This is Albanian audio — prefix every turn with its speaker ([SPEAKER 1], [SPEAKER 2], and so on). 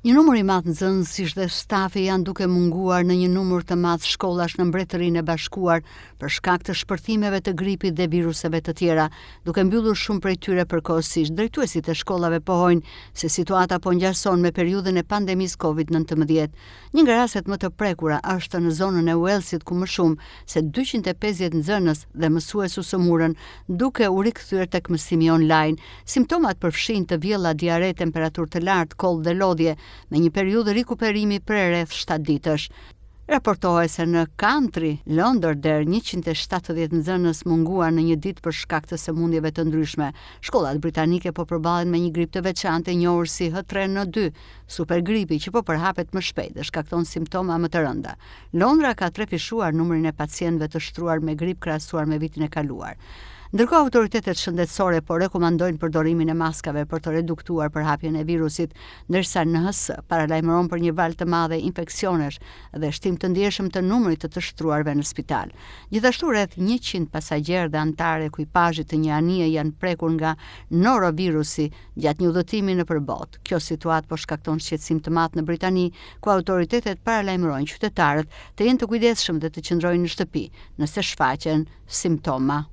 [SPEAKER 1] Një numër i madh nxënësish dhe stafi janë duke munguar në një numër të madh shkollash në Mbretërinë e Bashkuar për shkak të shpërthimeve të gripit dhe viruseve të tjera, duke mbyllur shumë prej tyre përkohësisht. Drejtuesit e shkollave pohojnë se situata po ngjarson me periudhën e pandemisë COVID-19. Një nga rastet më të prekura është në zonën e Walesit, ku më shumë se 250 nxënës dhe mësues u sëmurën duke u rikthyer tek mësimi online. Simptomat përfshin të vjella, diare, temperaturë të lartë, koll dhe lodhje, me një periudhë rikuperimi për rreth 7 ditësh. Raportohet se në Country, Londërder, 170 nxënës munguar në një ditë për shkak të sëmundjeve të ndryshme. Shkollat britanike po përballen me një grip të veçantë e njohur si H3N2, supergripi që po përhapet më shpejt dhe shkakton simptoma më të rënda. Londra ka trefishuar numrin e pacientëve të shtruar me grip krahasuar me vitin e kaluar. Ndërkohë autoritetet shëndetësore po rekomandojnë përdorimin e maskave për të reduktuar përhapjen e virusit, ndërsa NHS paralajmëron për një valë të madhe infeksionesh dhe shtim të ndjeshëm të numrit të shtruarve në spital. Gjithashtu rreth 100 pasagjerë dhe anëtarë ekuipazhit të një anije janë prekur nga norovirusi gjatë një udhëtimi nëpër botë. Kjo situatë po shkakton shqetësim të madh në Britani, ku autoritetet paralajmërojnë qytetarët të jenë të kujdesshëm dhe të qëndrojnë në shtëpi nëse shfaqen simptoma.